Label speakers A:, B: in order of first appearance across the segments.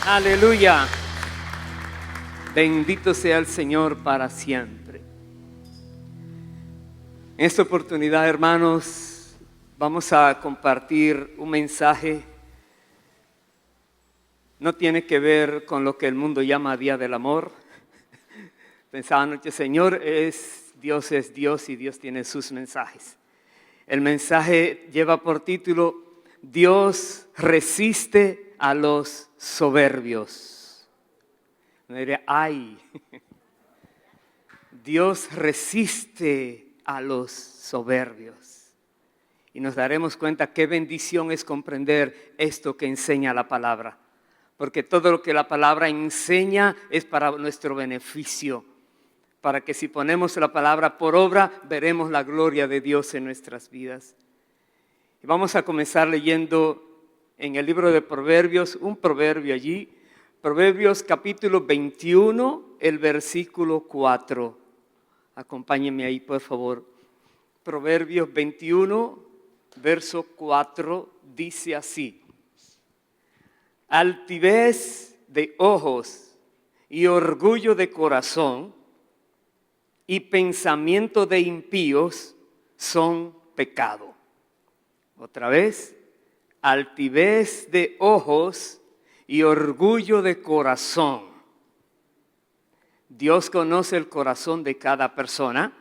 A: Aleluya. Bendito sea el Señor para siempre. En esta oportunidad, hermanos, vamos a compartir un mensaje. No tiene que ver con lo que el mundo llama Día del Amor. Pensaba anoche, Señor es Dios y Dios tiene sus mensajes. El mensaje lleva por título: Dios resiste a los soberbios. Me diré, ay, Dios resiste a los soberbios. Y nos daremos cuenta qué bendición es comprender esto que enseña la palabra. Porque todo lo que la palabra enseña es para nuestro beneficio. Para que si ponemos la palabra por obra, veremos la gloria de Dios en nuestras vidas. Y vamos a comenzar leyendo en el libro de Proverbios, un proverbio allí. Proverbios capítulo 21, el versículo 4. Acompáñenme ahí, por favor. Proverbios 21, verso 4, dice así: altivez de ojos y orgullo de corazón y pensamiento de impíos son pecado. Otra vez, altivez de ojos y orgullo de corazón. Dios conoce el corazón de cada persona,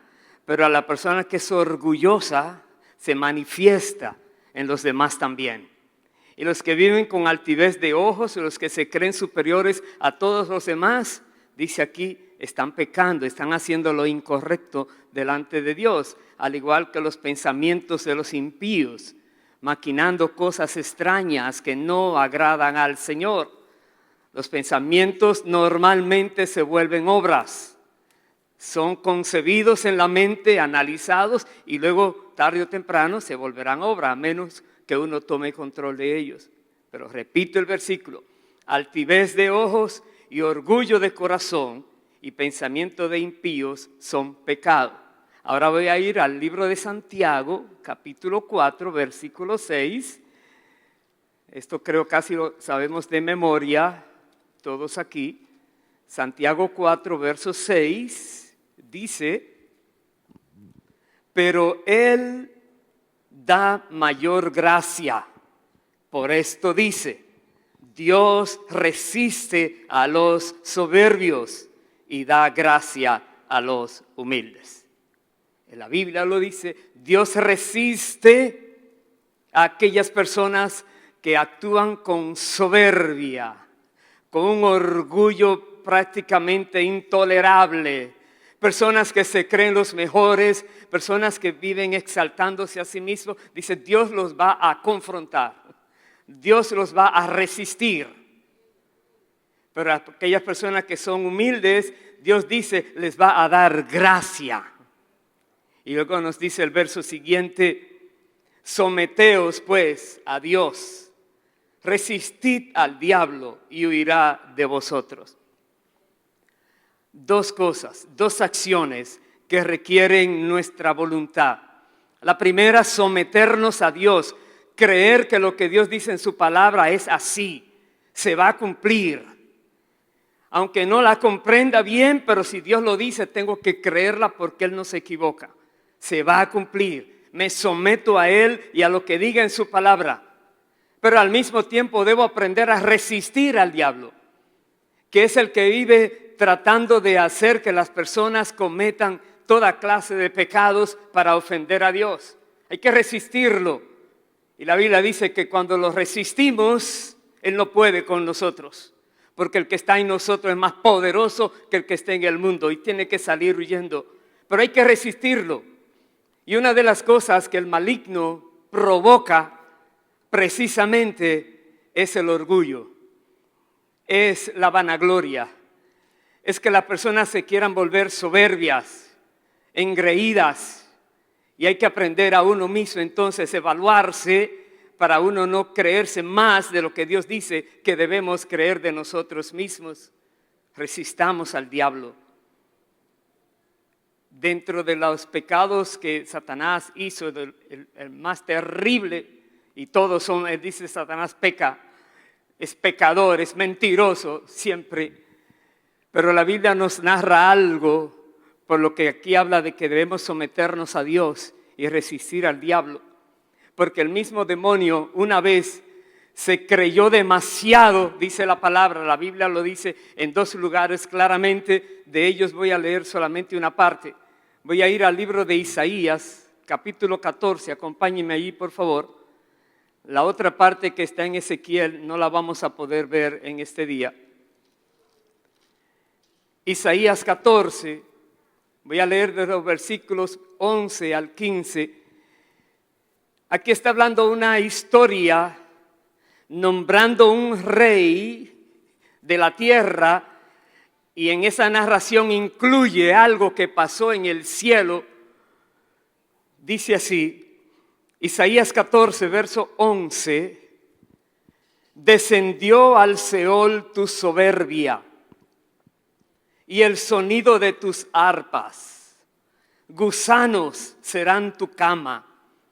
A: pero a la persona que es orgullosa se manifiesta en los demás también. Y los que viven con altivez de ojos, los que se creen superiores a todos los demás, dice aquí, están pecando, están haciendo lo incorrecto delante de Dios, al igual que los pensamientos de los impíos, maquinando cosas extrañas que no agradan al Señor. Los pensamientos normalmente se vuelven obras. Son concebidos en la mente, analizados y luego tarde o temprano se volverán obra, a menos que uno tome control de ellos. Pero repito el versículo: altivez de ojos y orgullo de corazón y pensamiento de impíos son pecado. Ahora voy a ir al libro de Santiago, capítulo 4, versículo 6. Esto creo casi lo sabemos de memoria todos aquí. Santiago 4, verso 6 dice: pero Él da mayor gracia. Por esto dice: Dios resiste a los soberbios y da gracia a los humildes. En la Biblia lo dice, Dios resiste a aquellas personas que actúan con soberbia, con un orgullo prácticamente intolerable. Personas que se creen los mejores, personas que viven exaltándose a sí mismos. Dice, Dios los va a confrontar, Dios los va a resistir. Pero a aquellas personas que son humildes, Dios dice, les va a dar gracia. Y luego nos dice el verso siguiente: someteos pues a Dios, resistid al diablo y huirá de vosotros. Dos cosas, dos acciones que requieren nuestra voluntad. La primera, someternos a Dios, creer que lo que Dios dice en su palabra es así, se va a cumplir. Aunque no la comprenda bien, pero si Dios lo dice, tengo que creerla porque Él no se equivoca. Se va a cumplir. Me someto a Él y a lo que diga en su palabra. Pero al mismo tiempo debo aprender a resistir al diablo, que es el que vive tratando de hacer que las personas cometan toda clase de pecados para ofender a Dios. Hay que resistirlo. Y la Biblia dice que cuando lo resistimos, Él no puede con nosotros. Porque el que está en nosotros es más poderoso que el que está en el mundo y tiene que salir huyendo. Pero hay que resistirlo. Y una de las cosas que el maligno provoca precisamente es el orgullo, es la vanagloria, es que las personas se quieran volver soberbias, engreídas, y hay que aprender a uno mismo entonces evaluarse para uno no creerse más de lo que Dios dice que debemos creer de nosotros mismos. Resistamos al diablo. Dentro de los pecados que Satanás hizo, el más terrible, y todos son, él dice, Satanás peca, es pecador, es mentiroso siempre. Pero la Biblia nos narra algo, por lo que aquí habla de que debemos someternos a Dios y resistir al diablo. Porque el mismo demonio una vez se creyó demasiado, dice la palabra, la Biblia lo dice en 2 lugares claramente, de ellos voy a leer solamente una parte. Voy a ir al libro de Isaías, capítulo 14, acompáñenme allí por favor. La otra parte que está en Ezequiel no la vamos a poder ver en este día. Isaías 14, voy a leer de los versículos 11 al 15. Aquí está hablando una historia nombrando un rey de la tierra, y en esa narración incluye algo que pasó en el cielo. Dice así, Isaías 14, verso 11, descendió al Seol tu soberbia y el sonido de tus arpas. Gusanos serán tu cama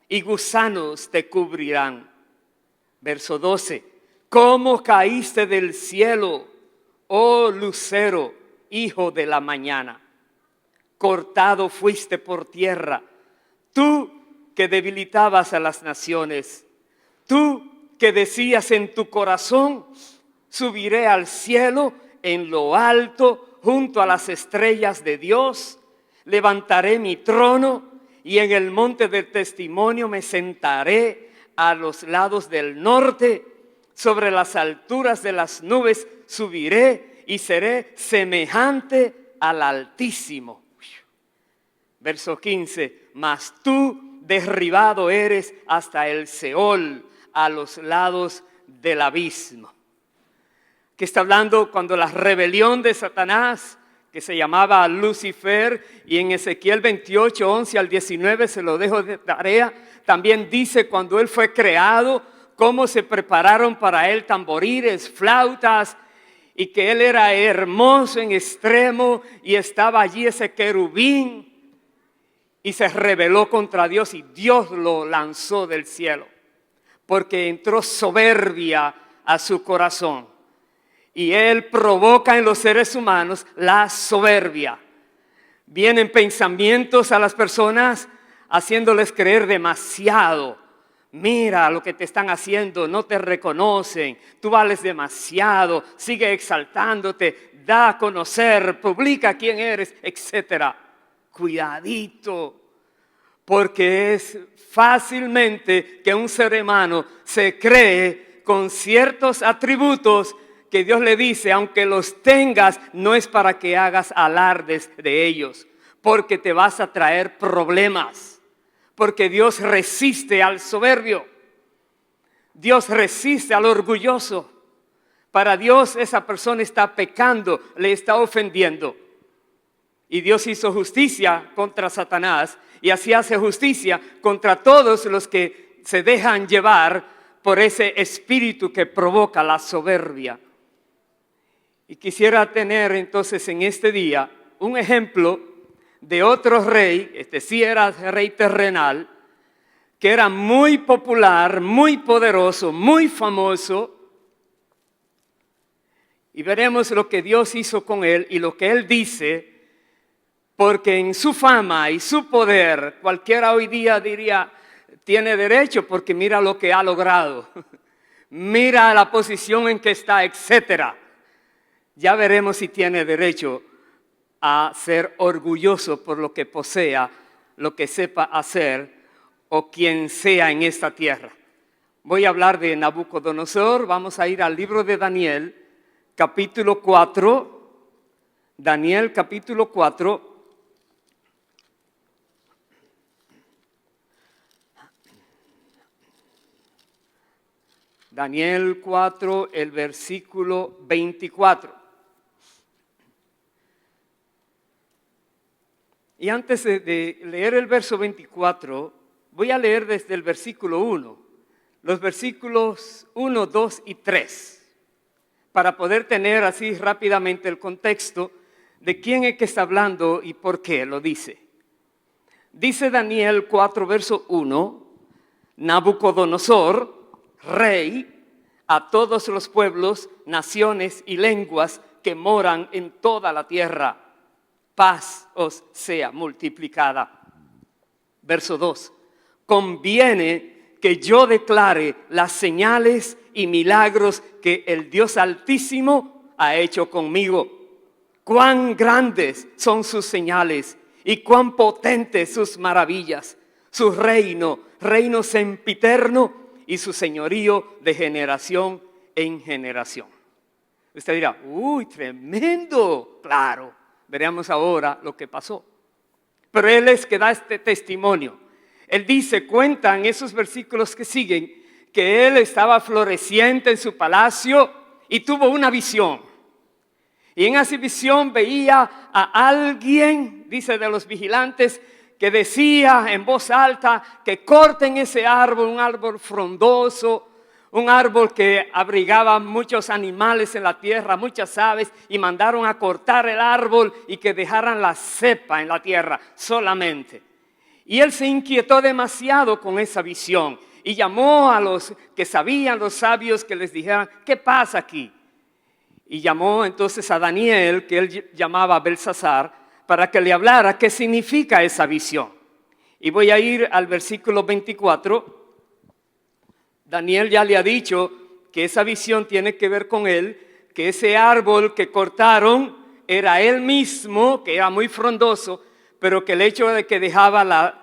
A: y gusanos te cubrirán. Verso 12, ¿cómo caíste del cielo, oh lucero, hijo de la mañana? Cortado fuiste por tierra, tú que debilitabas a las naciones, tú que decías en tu corazón, subiré al cielo en lo alto, junto a las estrellas de Dios, levantaré mi trono y en el monte del testimonio me sentaré a los lados del norte, sobre las alturas de las nubes subiré y seré semejante al Altísimo. Verso 15, mas tú derribado eres hasta el Seol, a los lados del abismo. Que está hablando cuando la rebelión de Satanás, que se llamaba Lucifer, y en Ezequiel 28, 11 al 19 se lo dejo de tarea, también dice cuando él fue creado, cómo se prepararon para él tamboriles, flautas, y que él era hermoso en extremo, y estaba allí ese querubín, y se rebeló contra Dios, y Dios lo lanzó del cielo, porque entró soberbia a su corazón. Y él provoca en los seres humanos la soberbia. Vienen pensamientos a las personas haciéndoles creer demasiado. Mira lo que te están haciendo, no te reconocen, tú vales demasiado, sigue exaltándote, da a conocer, publica quién eres, etc. Cuidadito, porque es fácilmente que un ser humano se cree con ciertos atributos que Dios le dice, aunque los tengas, no es para que hagas alardes de ellos, porque te vas a traer problemas, porque Dios resiste al soberbio, Dios resiste al orgulloso. Para Dios esa persona está pecando, le está ofendiendo. Y Dios hizo justicia contra Satanás y así hace justicia contra todos los que se dejan llevar por ese espíritu que provoca la soberbia. Y quisiera tener entonces en este día un ejemplo de otro rey, este sí era rey terrenal, que era muy popular, muy poderoso, muy famoso. Y veremos lo que Dios hizo con él y lo que él dice, porque en su fama y su poder, cualquiera hoy día diría, tiene derecho porque mira lo que ha logrado, mira la posición en que está, etcétera. Ya veremos si tiene derecho a ser orgulloso por lo que posea, lo que sepa hacer o quien sea en esta tierra. Voy a hablar de Nabucodonosor, vamos a ir al libro de Daniel, capítulo 4. Daniel, capítulo 4. Daniel 4, el versículo 24. Y antes de leer el verso 24, voy a leer desde el versículo 1, los versículos 1, 2 y 3, para poder tener así rápidamente el contexto de quién es que está hablando y por qué lo dice. Dice Daniel 4, verso 1, Nabucodonosor, rey, a todos los pueblos, naciones y lenguas que moran en toda la tierra. Paz os sea multiplicada. Verso 2. Conviene que yo declare las señales y milagros que el Dios Altísimo ha hecho conmigo. Cuán grandes son sus señales y cuán potentes sus maravillas. Su reino sempiterno y su señorío de generación en generación. Usted dirá, uy, tremendo. Claro, veremos ahora lo que pasó. Pero Él es que da este testimonio. Él dice, cuenta en esos versículos que siguen, que Él estaba floreciente en su palacio y tuvo una visión. Y en esa visión veía a alguien, dice de los vigilantes, que decía en voz alta que corten ese árbol, un árbol frondoso, un árbol que abrigaba muchos animales en la tierra, muchas aves, y mandaron a cortar el árbol y que dejaran la cepa en la tierra solamente. Y él se inquietó demasiado con esa visión y llamó a los que sabían, los sabios, que les dijeran, ¿qué pasa aquí? Y llamó entonces a Daniel, que él llamaba Belsasar, para que le hablara qué significa esa visión. Y voy a ir al versículo 24. Daniel ya le ha dicho que esa visión tiene que ver con él, que ese árbol que cortaron era él mismo, que era muy frondoso, pero que el hecho de que dejaba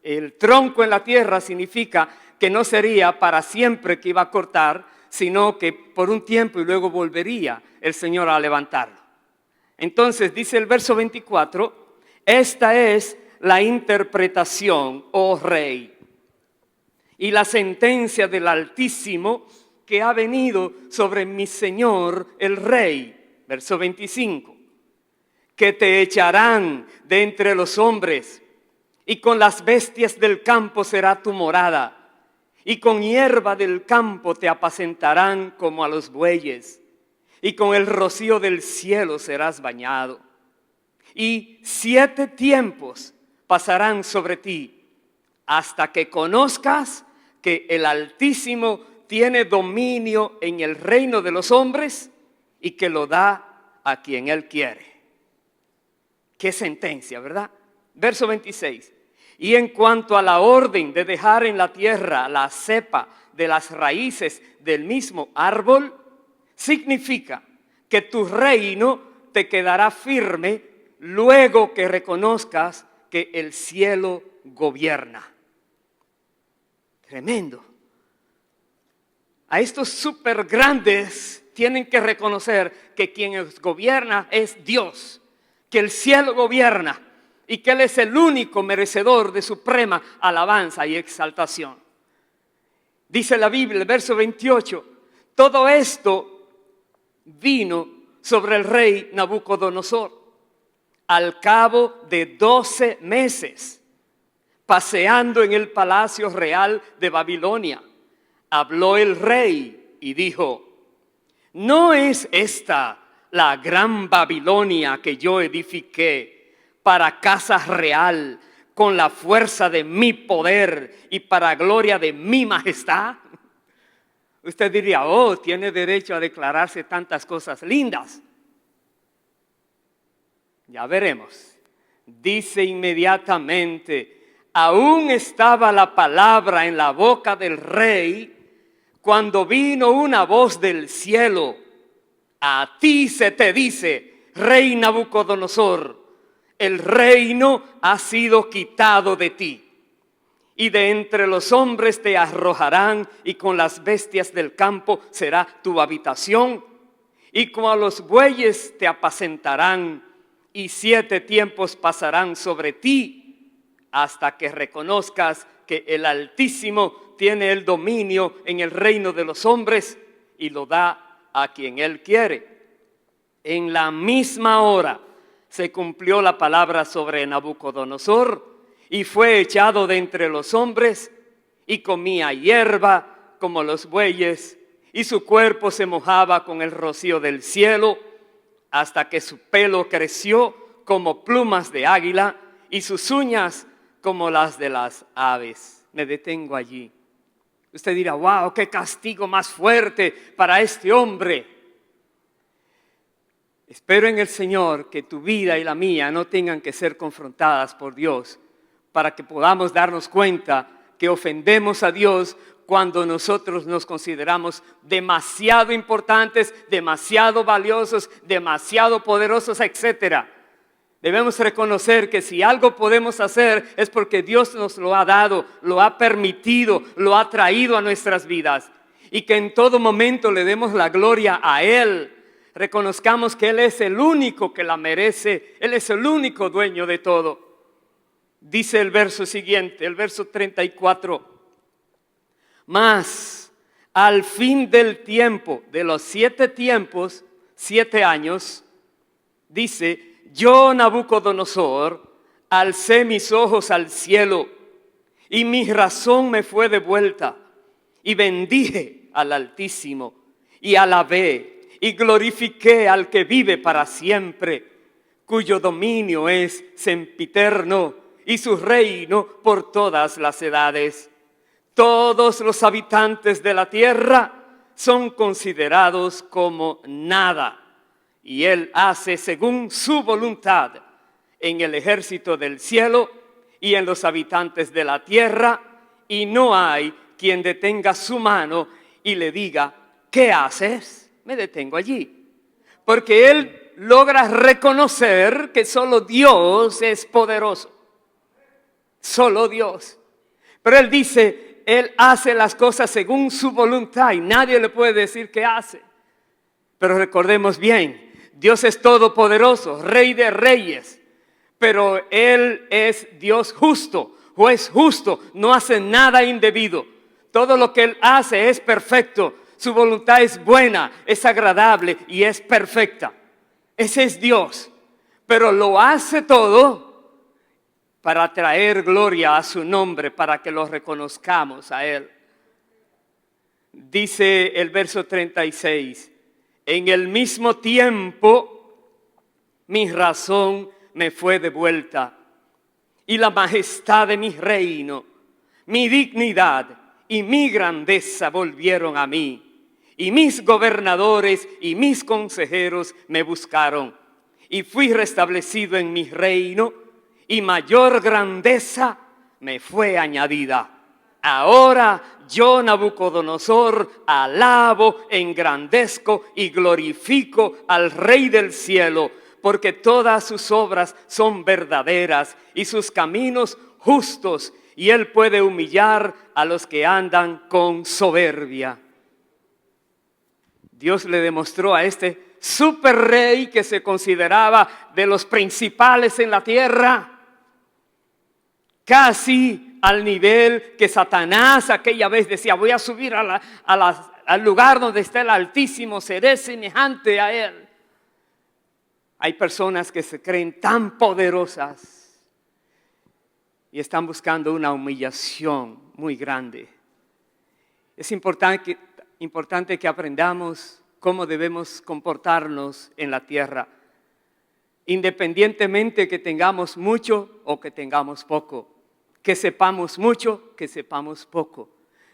A: el tronco en la tierra significa que no sería para siempre que iba a cortar, sino que por un tiempo y luego volvería el Señor a levantarlo. Entonces dice el verso 24, esta es la interpretación, oh rey, y la sentencia del Altísimo que ha venido sobre mi Señor el rey. Verso 25, que te echarán de entre los hombres y con las bestias del campo será tu morada y con hierba del campo te apacentarán como a los bueyes. Y con el rocío del cielo serás bañado. Y 7 tiempos pasarán sobre ti, hasta que conozcas que el Altísimo tiene dominio en el reino de los hombres y que lo da a quien Él quiere. Qué sentencia, ¿verdad? Verso 26. Y en cuanto a la orden de dejar en la tierra la cepa de las raíces del mismo árbol, significa que tu reino te quedará firme luego que reconozcas que el cielo gobierna. Tremendo. A estos súper grandes tienen que reconocer que quien los gobierna es Dios, que el cielo gobierna y que Él es el único merecedor de suprema alabanza y exaltación. Dice la Biblia, el verso 28, todo esto vino sobre el rey Nabucodonosor al cabo de 12 meses, paseando en el palacio real de Babilonia. Habló el rey y dijo, ¿no es esta la gran Babilonia que yo edifiqué para casa real con la fuerza de mi poder y para gloria de mi majestad? Usted diría, oh, tiene derecho a declararse tantas cosas lindas. Ya veremos. Dice inmediatamente, aún estaba la palabra en la boca del rey cuando vino una voz del cielo. A ti se te dice, rey Nabucodonosor, el reino ha sido quitado de ti. Y de entre los hombres te arrojarán, y con las bestias del campo será tu habitación. Y con a los bueyes te apacentarán, y 7 tiempos pasarán sobre ti, hasta que reconozcas que el Altísimo tiene el dominio en el reino de los hombres, y lo da a quien Él quiere. En la misma hora se cumplió la palabra sobre Nabucodonosor, y fue echado de entre los hombres, y comía hierba como los bueyes, y su cuerpo se mojaba con el rocío del cielo, hasta que su pelo creció como plumas de águila, y sus uñas como las de las aves. Me detengo allí. Usted dirá, wow, qué castigo más fuerte para este hombre. Espero en el Señor que tu vida y la mía no tengan que ser confrontadas por Dios para que podamos darnos cuenta que ofendemos a Dios cuando nosotros nos consideramos demasiado importantes, demasiado valiosos, demasiado poderosos, etc. Debemos reconocer que si algo podemos hacer es porque Dios nos lo ha dado, lo ha permitido, lo ha traído a nuestras vidas. Y que en todo momento le demos la gloria a Él. Reconozcamos que Él es el único que la merece, Él es el único dueño de todo. Dice el verso siguiente, el verso 34. Mas al fin del tiempo, de los 7 tiempos, 7 años, dice, yo Nabucodonosor alcé mis ojos al cielo y mi razón me fue devuelta y bendije al Altísimo y alabé y glorifiqué al que vive para siempre, cuyo dominio es sempiterno y su reino por todas las edades. Todos los habitantes de la tierra son considerados como nada, y Él hace según su voluntad en el ejército del cielo y en los habitantes de la tierra, y no hay quien detenga su mano y le diga, ¿qué haces? Me detengo allí. Porque Él logra reconocer que solo Dios es poderoso. Solo Dios. Pero Él dice, Él hace las cosas según su voluntad y nadie le puede decir qué hace. Pero recordemos bien, Dios es todopoderoso, Rey de reyes, pero Él es Dios justo, juez justo, no hace nada indebido. Todo lo que Él hace es perfecto, su voluntad es buena, es agradable y es perfecta. Ese es Dios, pero lo hace todo para traer gloria a su nombre, para que lo reconozcamos a Él. Dice el verso 36, en el mismo tiempo mi razón me fue devuelta y la majestad de mi reino, mi dignidad y mi grandeza volvieron a mí. Y mis gobernadores y mis consejeros me buscaron y fui restablecido en mi reino y mayor grandeza me fue añadida. Ahora yo, Nabucodonosor, alabo, engrandezco y glorifico al Rey del cielo, porque todas sus obras son verdaderas y sus caminos justos, y Él puede humillar a los que andan con soberbia. Dios le demostró a este super rey que se consideraba de los principales en la tierra, casi al nivel que Satanás aquella vez decía, voy a subir al lugar donde está el Altísimo, seré semejante a Él. Hay personas que se creen tan poderosas y están buscando una humillación muy grande. Es importante que aprendamos cómo debemos comportarnos en la tierra, independientemente que tengamos mucho o que tengamos poco. Que sepamos mucho, que sepamos poco.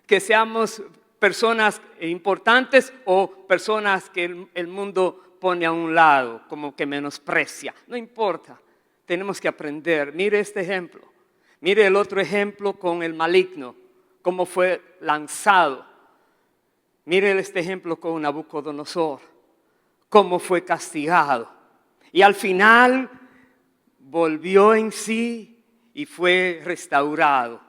A: Que seamos personas importantes o personas que el mundo pone a un lado, como que menosprecia. No importa, tenemos que aprender. Mire este ejemplo. Mire el otro ejemplo con el maligno, cómo fue lanzado. Mire este ejemplo con Nabucodonosor, cómo fue castigado. Y al final volvió en sí y fue restaurado.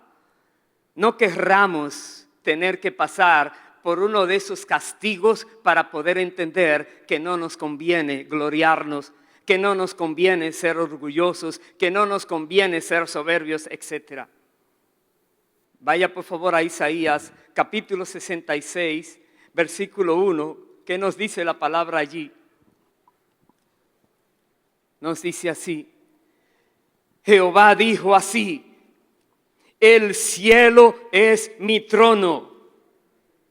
A: No querramos tener que pasar por uno de esos castigos para poder entender que no nos conviene gloriarnos, que no nos conviene ser orgullosos, que no nos conviene ser soberbios, etc. Vaya por favor a Isaías capítulo 66, versículo 1, ¿qué nos dice la palabra allí? Nos dice así, Jehová dijo así, el cielo es mi trono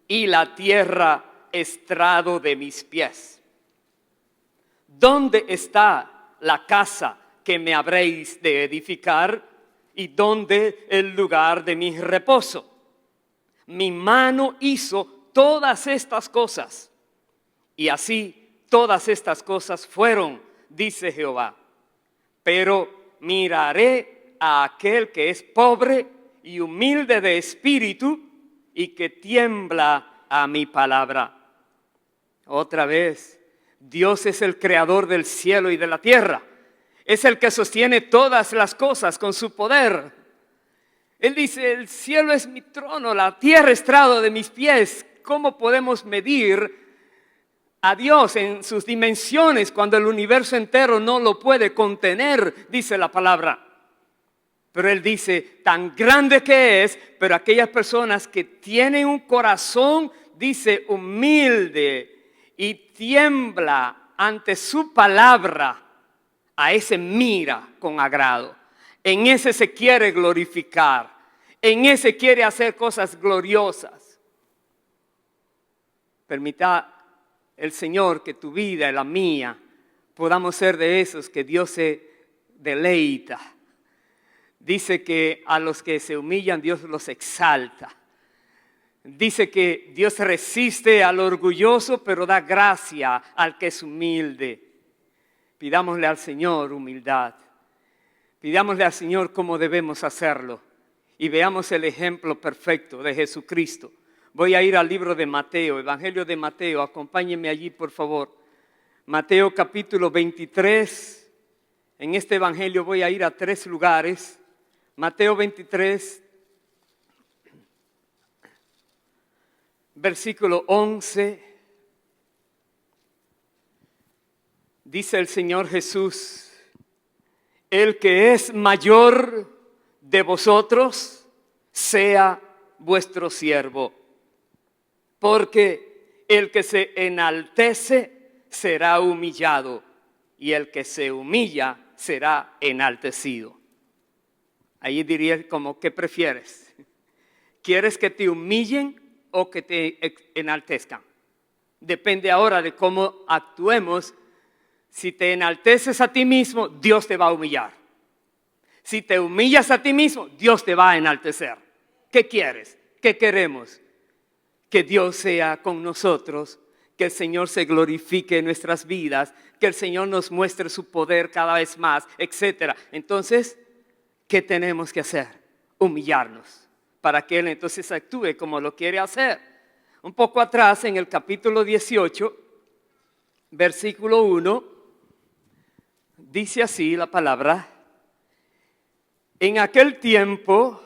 A: y la tierra estrado de mis pies. ¿Dónde está la casa que me habréis de edificar y dónde el lugar de mi reposo? mi mano hizo todas estas cosas. Y así todas estas cosas fueron, dice Jehová. Pero miraré a aquel que es pobre y humilde de espíritu y que tiembla a mi palabra. Otra vez, Dios es el creador del cielo y de la tierra. Es el que sostiene todas las cosas con su poder. Él dice, el cielo es mi trono, la tierra estrado de mis pies. ¿Cómo podemos medir a Dios en sus dimensiones cuando el universo entero no lo puede contener? Dice la palabra. Pero Él dice, tan grande que es, pero aquellas personas que tienen un corazón, dice, humilde y tiembla ante su palabra, a ese mira con agrado. En ese se quiere glorificar, en ese quiere hacer cosas gloriosas. Permita el Señor que tu vida y la mía podamos ser de esos que Dios se deleita. Dice que a los que se humillan Dios los exalta. Dice que Dios resiste al orgulloso, pero da gracia al que es humilde. Pidámosle al Señor humildad. Pidámosle al Señor cómo debemos hacerlo. Y veamos el ejemplo perfecto de Jesucristo. Voy a ir al libro de Mateo, Evangelio de Mateo. Acompáñenme allí, por favor. Mateo capítulo 23. En este Evangelio voy a ir a 3 lugares. Mateo 23, versículo 11. Dice el Señor Jesús, el que es mayor de vosotros, sea vuestro siervo. Porque el que se enaltece será humillado, y el que se humilla será enaltecido. Ahí diría como, ¿qué prefieres? ¿Quieres que te humillen o que te enaltezcan? Depende ahora de cómo actuemos. Si te enalteces a ti mismo, Dios te va a humillar. Si te humillas a ti mismo, Dios te va a enaltecer. ¿Qué quieres? ¿Qué queremos? Que Dios sea con nosotros, que el Señor se glorifique en nuestras vidas, que el Señor nos muestre su poder cada vez más, etc. Entonces, ¿qué tenemos que hacer? Humillarnos para que Él entonces actúe como lo quiere hacer. Un poco atrás, en el capítulo 18, versículo 1, dice así la palabra: en aquel tiempo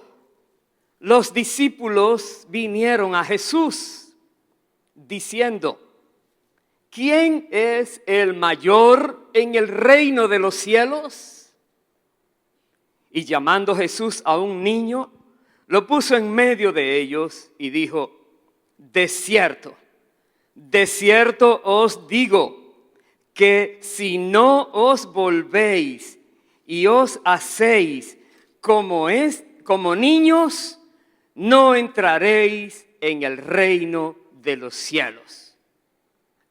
A: los discípulos vinieron a Jesús diciendo, ¿quién es el mayor en el reino de los cielos? Y llamando Jesús a un niño, lo puso en medio de ellos y dijo, de cierto os digo, que si no os volvéis y os hacéis como niños, no entraréis en el reino de los cielos.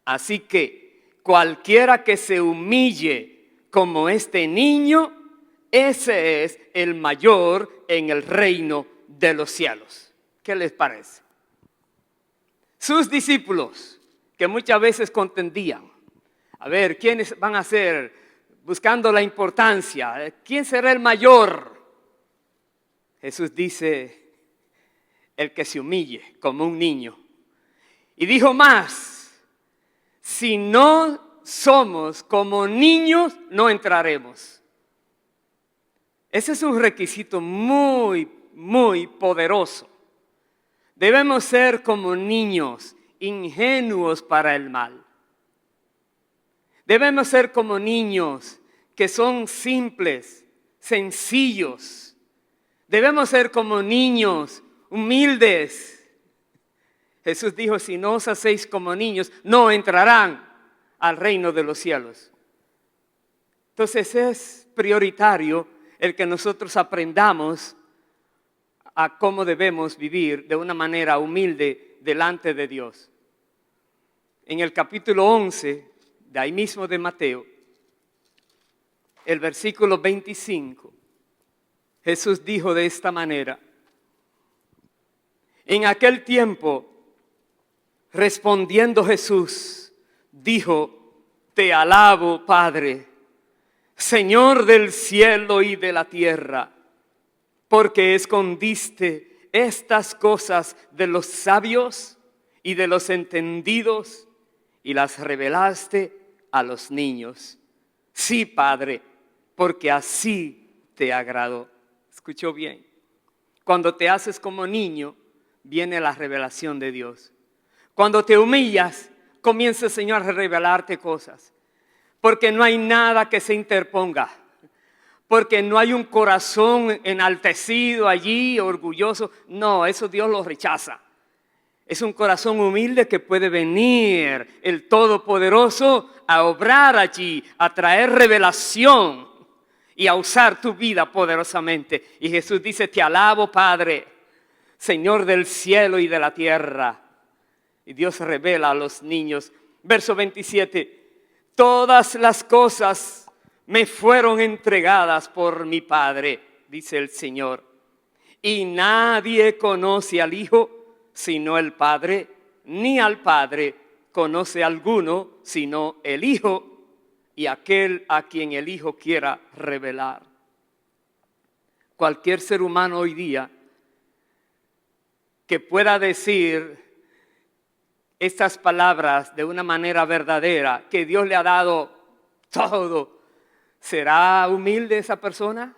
A: Así que cualquiera que se humille como este niño, ese es el mayor en el reino de los cielos. ¿Qué les parece? Sus discípulos, que muchas veces contendían, a ver, ¿quiénes van a ser? Buscando la importancia, ¿quién será el mayor? Jesús dice, el que se humille como un niño. Y dijo más, si no somos como niños, no entraremos. Ese es un requisito muy, muy poderoso. Debemos ser como niños, ingenuos para el mal. Debemos ser como niños que son simples, sencillos. Debemos ser como niños, humildes. Jesús dijo, si no os hacéis como niños, no entrarán al reino de los cielos. Entonces es prioritario el que nosotros aprendamos a cómo debemos vivir de una manera humilde delante de Dios. En el capítulo 11, de ahí mismo de Mateo, el versículo 25, Jesús dijo de esta manera, En aquel tiempo, respondiendo Jesús, dijo: Te alabo, Padre, Señor del cielo y de la tierra, porque escondiste estas cosas de los sabios y de los entendidos y las revelaste a los niños. Sí, Padre, porque así te agradó. ¿Escuchó bien? Cuando te haces como niño, viene la revelación de Dios. Cuando te humillas, comienza el Señor a revelarte cosas. Porque no hay nada que se interponga. Porque no hay un corazón enaltecido allí, orgulloso. No, eso Dios lo rechaza. Es un corazón humilde que puede venir el Todopoderoso a obrar allí, a traer revelación y a usar tu vida poderosamente. Y Jesús dice: Te alabo, Padre, Señor del cielo y de la tierra. Y Dios revela a los niños. Verso 27. Todas las cosas me fueron entregadas por mi Padre, dice el Señor. Y nadie conoce al Hijo sino el Padre, ni al Padre conoce alguno sino el Hijo y aquel a quien el Hijo quiera revelar. Cualquier ser humano hoy día que pueda decir estas palabras de una manera verdadera, que Dios le ha dado todo, ¿será humilde esa persona?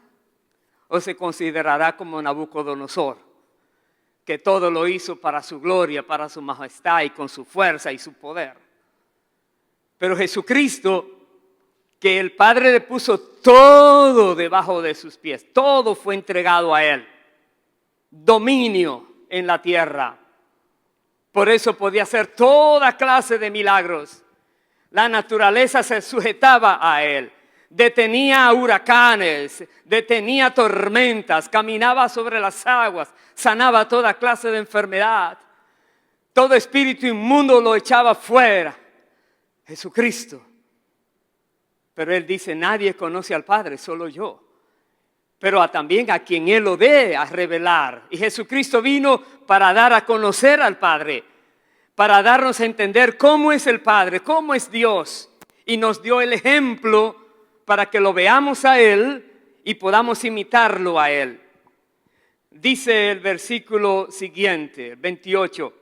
A: ¿O se considerará como Nabucodonosor, que todo lo hizo para su gloria, para su majestad y con su fuerza y su poder? Pero Jesucristo, que el Padre le puso todo debajo de sus pies, todo fue entregado a Él, dominio en la tierra. Por eso podía hacer toda clase de milagros. La naturaleza se sujetaba a Él. Detenía huracanes, detenía tormentas, caminaba sobre las aguas, sanaba toda clase de enfermedad. Todo espíritu inmundo lo echaba fuera. Jesucristo. Pero Él dice: nadie conoce al Padre, solo yo. Pero también a quien Él lo dé a revelar. Y Jesucristo vino para dar a conocer al Padre, para darnos a entender cómo es el Padre, cómo es Dios. Y nos dio el ejemplo para que lo veamos a Él y podamos imitarlo a Él. Dice el versículo siguiente, 28.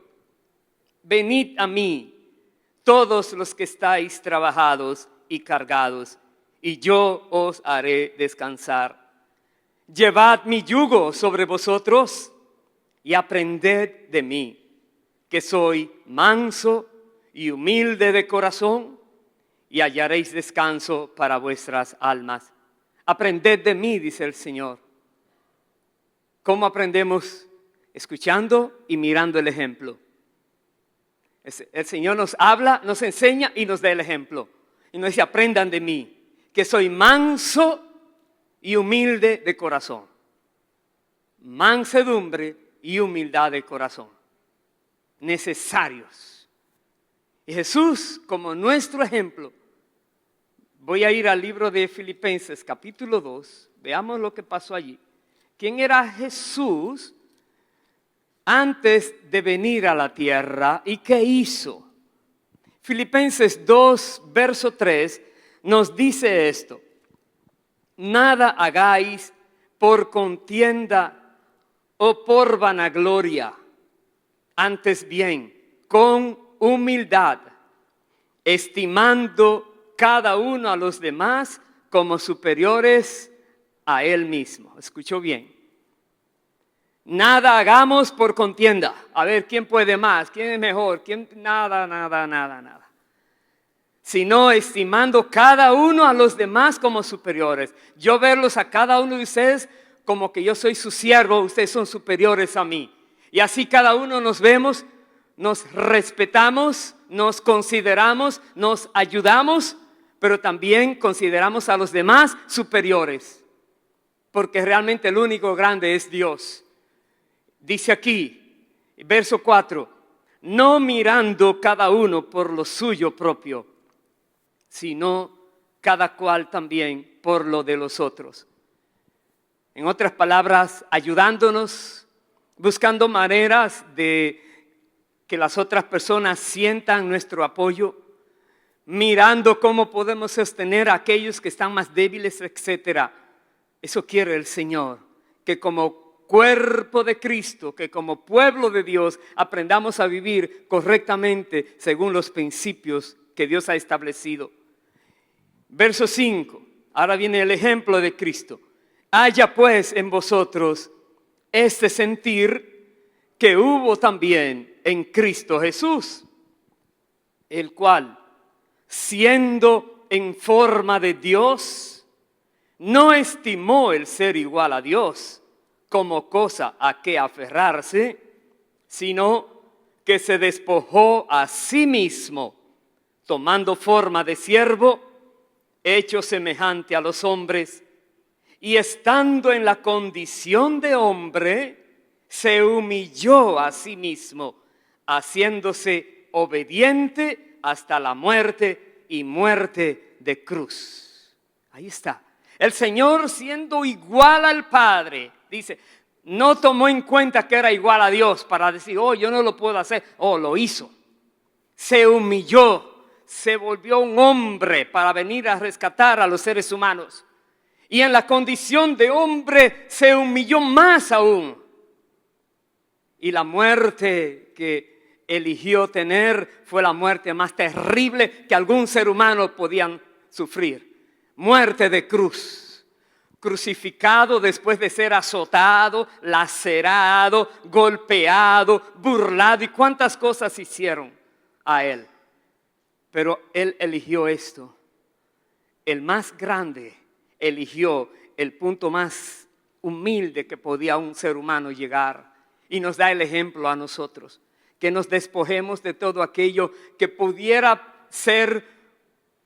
A: Venid a mí, todos los que estáis trabajados y cargados, y yo os haré descansar. Llevad mi yugo sobre vosotros y aprended de mí, que soy manso y humilde de corazón, y hallaréis descanso para vuestras almas. Aprended de mí, dice el Señor. ¿Cómo aprendemos? Escuchando y mirando el ejemplo. El Señor nos habla, nos enseña y nos da el ejemplo. Y nos dice: aprendan de mí, que soy manso y humilde de corazón. Mansedumbre y humildad de corazón. Necesarios. Y Jesús, como nuestro ejemplo, voy a ir al libro de Filipenses, capítulo 2. Veamos lo que pasó allí. ¿Quién era Jesús antes de venir a la tierra y qué hizo? Filipenses 2, verso 3, nos dice esto: nada hagáis por contienda o por vanagloria, antes bien, con humildad, estimando cada uno a los demás como superiores a él mismo. ¿Escuchó bien? Nada hagamos por contienda. A ver, ¿quién puede más? ¿Quién es mejor? ¿Quién? Nada. Sino estimando cada uno a los demás como superiores. Yo verlos a cada uno de ustedes como que yo soy su siervo, ustedes son superiores a mí. Y así cada uno nos vemos, nos respetamos, nos consideramos, nos ayudamos, pero también consideramos a los demás superiores. Porque realmente el único grande es Dios. Dice aquí, verso 4, no mirando cada uno por lo suyo propio, sino cada cual también por lo de los otros. En otras palabras, ayudándonos, buscando maneras de que las otras personas sientan nuestro apoyo, mirando cómo podemos sostener a aquellos que están más débiles, etc. Eso quiere el Señor, que como cuerpo de Cristo, que como pueblo de Dios aprendamos a vivir correctamente según los principios que Dios ha establecido. Verso 5, ahora viene el ejemplo de Cristo. Haya pues en vosotros este sentir que hubo también en Cristo Jesús, el cual, siendo en forma de Dios, no estimó el ser igual a Dios como cosa a que aferrarse, sino que se despojó a sí mismo, tomando forma de siervo, hecho semejante a los hombres, y estando en la condición de hombre, se humilló a sí mismo, haciéndose obediente hasta la muerte y muerte de cruz. Ahí está. El Señor, siendo igual al Padre, dice, no tomó en cuenta que era igual a Dios para decir, oh, yo no lo puedo hacer. Oh, lo hizo. Se humilló, se volvió un hombre para venir a rescatar a los seres humanos. Y en la condición de hombre se humilló más aún. Y la muerte que eligió tener fue la muerte más terrible que algún ser humano podía sufrir. Muerte de cruz. Crucificado después de ser azotado, lacerado, golpeado, burlado y cuántas cosas hicieron a él. Pero él eligió esto. El más grande eligió el punto más humilde que podía un ser humano llegar. Y nos da el ejemplo a nosotros. Que nos despojemos de todo aquello que pudiera ser,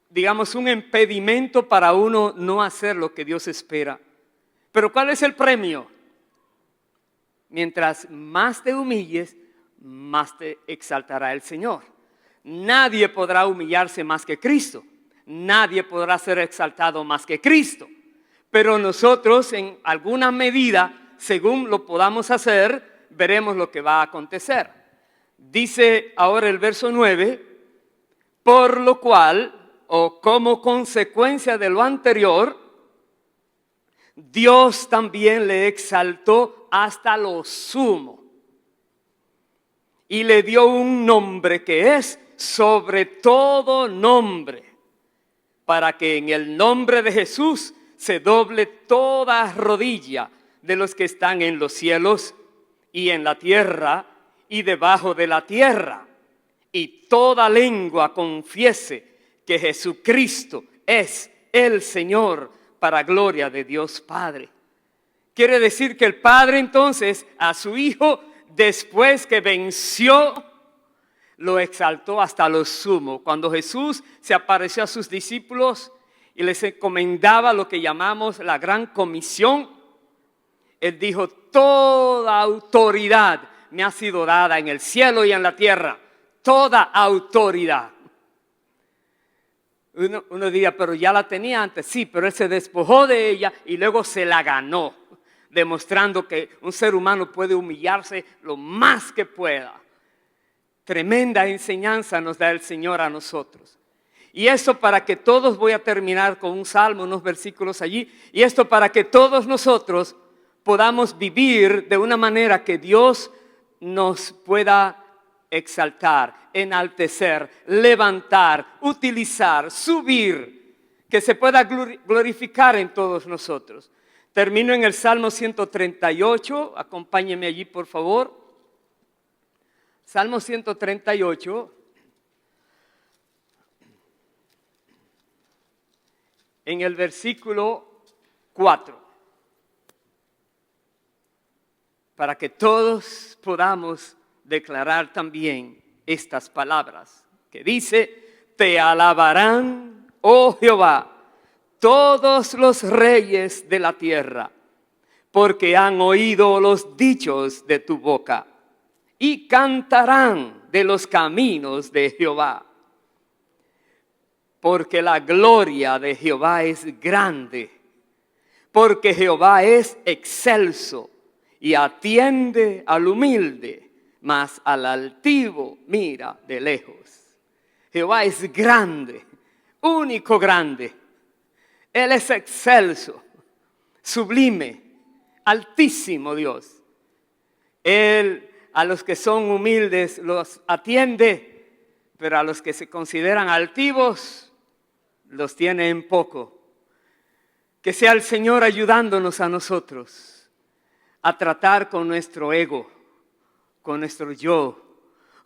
A: digamos, un impedimento para uno no hacer lo que Dios espera. Pero ¿cuál es el premio? Mientras más te humilles, más te exaltará el Señor. Nadie podrá humillarse más que Cristo. Nadie podrá ser exaltado más que Cristo. Pero nosotros, en alguna medida, según lo podamos hacer, veremos lo que va a acontecer. Dice ahora el verso 9, por lo cual, o como consecuencia de lo anterior, Dios también le exaltó hasta lo sumo y le dio un nombre que es sobre todo nombre, para que en el nombre de Jesús se doble toda rodilla de los que están en los cielos y en la tierra y debajo de la tierra, y toda lengua confiese que Jesucristo es el Señor, para gloria de Dios Padre. Quiere decir que el Padre entonces a su Hijo, después que venció, lo exaltó hasta lo sumo. Cuando Jesús se apareció a sus discípulos y les encomendaba lo que llamamos la gran comisión, Él dijo, toda autoridad me ha sido dada en el cielo y en la tierra. Toda autoridad. Uno diría, pero ya la tenía antes. Sí, pero Él se despojó de ella y luego se la ganó, demostrando que un ser humano puede humillarse lo más que pueda. Tremenda enseñanza nos da el Señor a nosotros. Y esto para que todos, voy a terminar con un salmo, unos versículos allí, y esto para que todos nosotros podamos vivir de una manera que Dios nos pueda exaltar, enaltecer, levantar, utilizar, subir, que se pueda glorificar en todos nosotros. Termino en el Salmo 138, acompáñenme allí por favor. Salmo 138, en el versículo 4, para que todos podamos declarar también estas palabras, que dice, te alabarán, oh Jehová, todos los reyes de la tierra, porque han oído los dichos de tu boca, y cantarán de los caminos de Jehová. Porque la gloria de Jehová es grande, porque Jehová es excelso, y atiende al humilde, mas al altivo mira de lejos. Jehová es grande, único grande. Él es excelso, sublime, altísimo Dios. Él a los que son humildes los atiende, pero a los que se consideran altivos los tiene en poco. Que sea el Señor ayudándonos a nosotros a tratar con nuestro ego, con nuestro yo,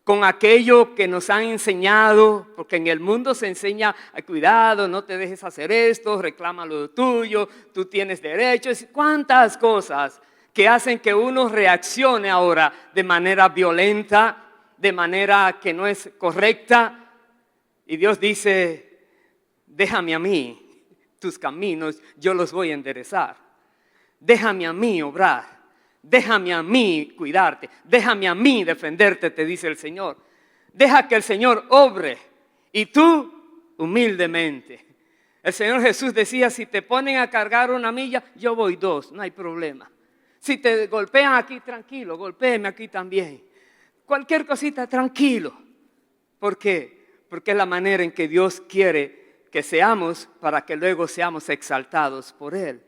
A: con aquello que nos han enseñado, porque en el mundo se enseña, cuidado, no te dejes hacer esto, reclama lo tuyo, tú tienes derechos, cuántas cosas que hacen que uno reaccione ahora de manera violenta, de manera que no es correcta. Y Dios dice, déjame a mí tus caminos, yo los voy a enderezar. Déjame a mí obrar. Déjame a mí cuidarte, déjame a mí defenderte, te dice el Señor. Deja que el Señor obre y tú humildemente. El Señor Jesús decía, si te ponen a cargar una milla, yo voy 2, no hay problema. Si te golpean aquí, tranquilo, golpéeme aquí también. Cualquier cosita, tranquilo. ¿Por qué? Porque es la manera en que Dios quiere que seamos para que luego seamos exaltados por Él.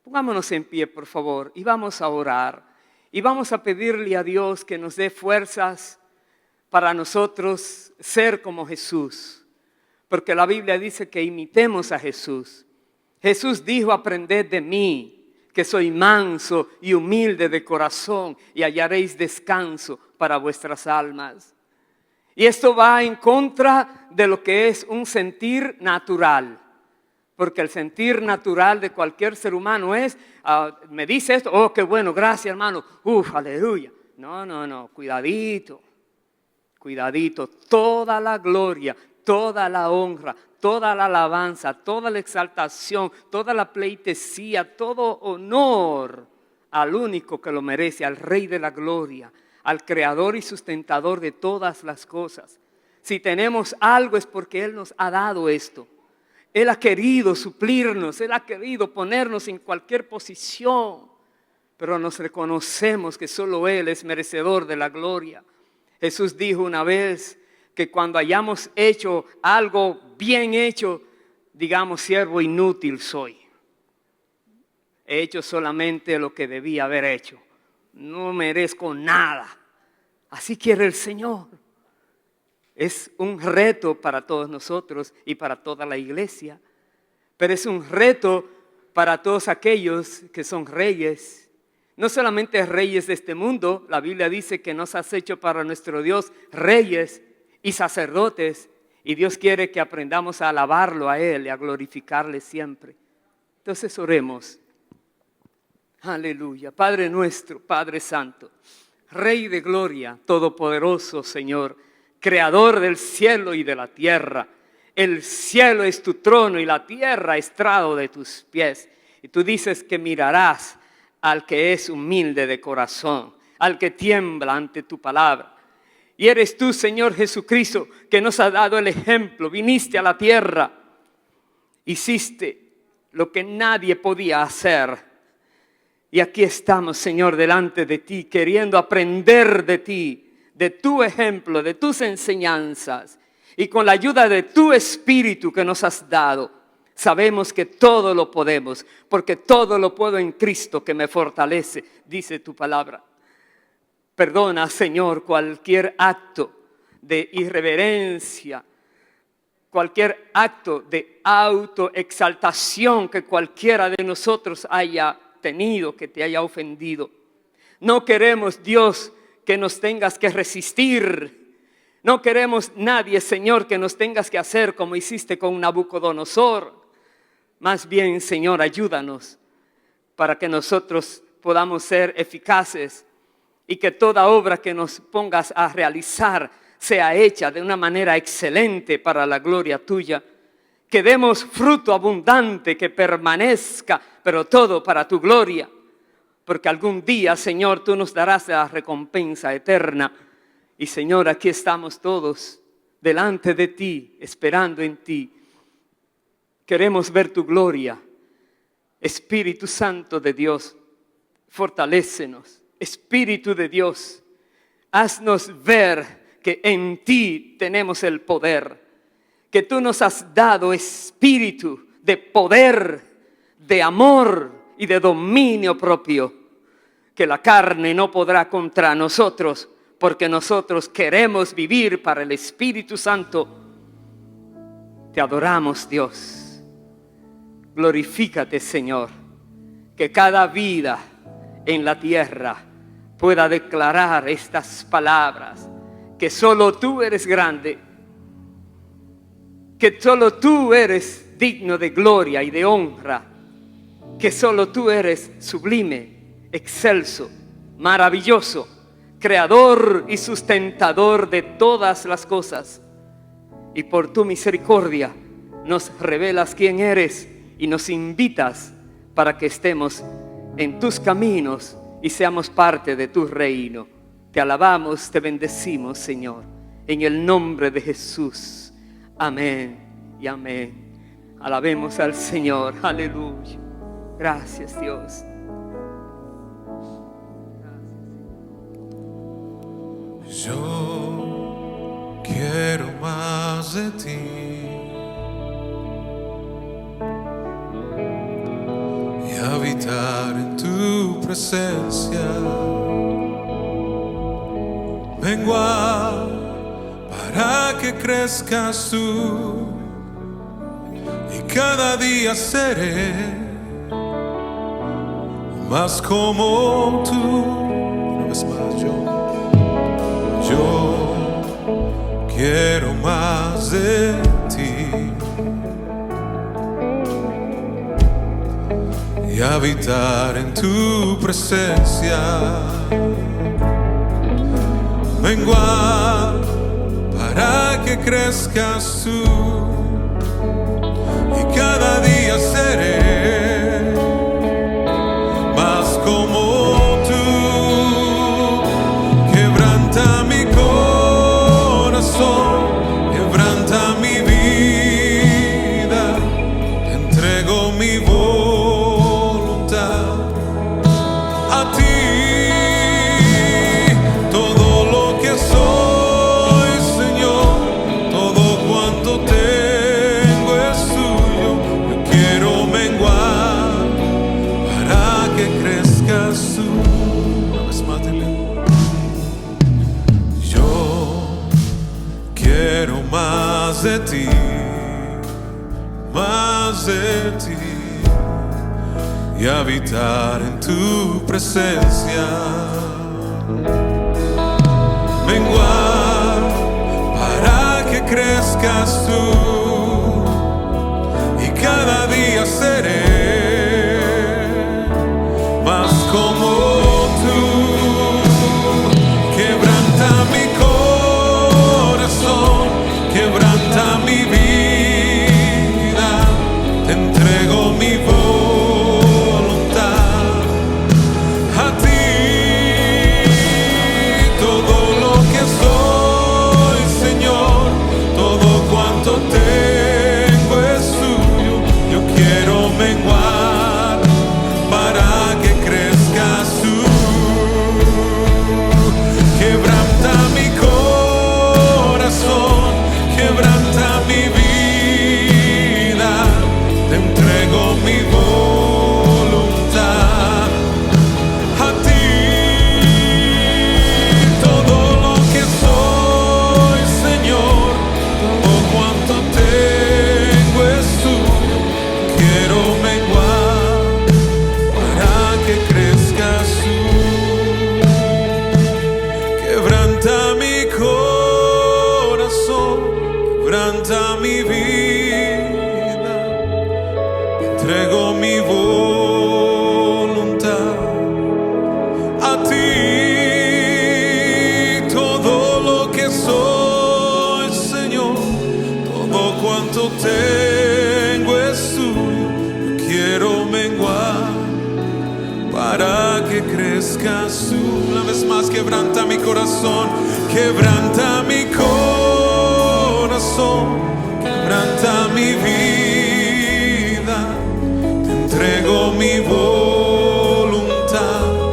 A: Pongámonos en pie, por favor, y vamos a orar. Y vamos a pedirle a Dios que nos dé fuerzas para nosotros ser como Jesús. Porque la Biblia dice que imitemos a Jesús. Jesús dijo, aprended de mí, que soy manso y humilde de corazón, y hallaréis descanso para vuestras almas. Y esto va en contra de lo que es un sentir natural. Porque el sentir natural de cualquier ser humano es, me dice esto, oh, qué bueno, gracias hermano, aleluya. No, cuidadito, toda la gloria, toda la honra, toda la alabanza, toda la exaltación, toda la pleitesía, todo honor al único que lo merece, al Rey de la gloria, al Creador y sustentador de todas las cosas. Si tenemos algo es porque Él nos ha dado esto. Él ha querido suplirnos, Él ha querido ponernos en cualquier posición, pero nos reconocemos que solo Él es merecedor de la gloria. Jesús dijo una vez que cuando hayamos hecho algo bien hecho, digamos, siervo inútil soy. He hecho solamente lo que debía haber hecho, no merezco nada. Así quiere el Señor. Es un reto para todos nosotros y para toda la iglesia, pero es un reto para todos aquellos que son reyes. No solamente reyes de este mundo, la Biblia dice que nos has hecho para nuestro Dios reyes y sacerdotes, y Dios quiere que aprendamos a alabarlo a Él y a glorificarle siempre. Entonces oremos. Aleluya. Padre nuestro, Padre Santo, Rey de gloria, todopoderoso Señor, Creador del cielo y de la tierra. El cielo es tu trono y la tierra estrado de tus pies. Y tú dices que mirarás al que es humilde de corazón, al que tiembla ante tu palabra. Y eres tú, Señor Jesucristo, que nos ha dado el ejemplo. Viniste a la tierra, hiciste lo que nadie podía hacer. Y aquí estamos, Señor, delante de ti, queriendo aprender de ti, de tu ejemplo, de tus enseñanzas, y con la ayuda de tu Espíritu que nos has dado, sabemos que todo lo podemos, porque todo lo puedo en Cristo que me fortalece, dice tu palabra. Perdona, Señor, cualquier acto de irreverencia, cualquier acto de autoexaltación que cualquiera de nosotros haya tenido, que te haya ofendido. No queremos, Dios, que nos tengas que resistir. No queremos nadie, Señor, que nos tengas que hacer como hiciste con Nabucodonosor. Más bien, Señor, ayúdanos para que nosotros podamos ser eficaces y que toda obra que nos pongas a realizar sea hecha de una manera excelente para la gloria tuya. Que demos fruto abundante, que permanezca, pero todo para tu gloria. Porque algún día, Señor, tú nos darás la recompensa eterna. Y, Señor, aquí estamos todos delante de ti, esperando en ti. Queremos ver tu gloria. Espíritu Santo de Dios, Fortalécenos, Espíritu de Dios, haznos ver que en ti tenemos el poder, que tú nos has dado espíritu de poder, de amor y de dominio propio, que la carne no podrá contra nosotros, porque nosotros queremos vivir para el Espíritu Santo. Te adoramos, Dios. Glorifícate, Señor, que cada vida en la tierra pueda declarar estas palabras, que solo tú eres grande, que solo tú eres digno de gloria y de honra, que solo tú eres sublime, excelso, maravilloso, creador y sustentador de todas las cosas. Y por tu misericordia nos revelas quién eres y nos invitas para que estemos en tus caminos y seamos parte de tu reino. Te alabamos, te bendecimos, Señor, en el nombre de Jesús. Amén y amén. Alabemos al Señor. Aleluya. Gracias, Dios.
B: Yo quiero más de ti y habitar en tu presencia. Vengo para que crezcas tú y cada día seré más como tú. Una vez más, yo quiero más de ti y habitar en tu presencia. Vengo para que crezcas tú y cada día seré más como quebranta mi vida, te entrego mi voluntad a ti. Todo lo que soy, Señor, todo cuanto tengo es tuyo. Yo quiero menguar para que crezcas tú. Una vez más, quiero más de ti y habitar en tu presencia. Vengo para que crezcas tú y cada día seré más como tú. Quebranta mi corazón, quebranta mi vida, te entrego mi voluntad a ti. Todo lo que soy, Señor, todo cuanto tengo es tuyo. Yo quiero menguar para que crezcas tú. Quebranta mi corazón, quebranta mi vida, te entrego mi voluntad a ti. Todo lo que soy, Señor, todo cuanto tengo es tuyo. Quiero menguar para que crezcas tú. Quebranta mi corazón, quebranta mi vida, te entrego mi voluntad a ti. Todo lo que soy, Señor, todo cuanto tengo es tuyo. Yo quiero menguar para que crezcas tú. Una vez más, quebranta mi corazón, quebranta mi corazón, quebranta mi vida, te entrego mi voluntad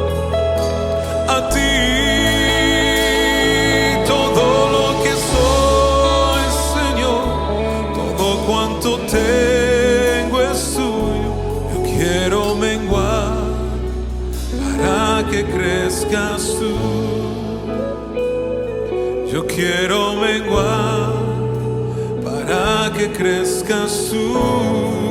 B: para que crezcas tú. Yo quiero menguar para que crezcas tú.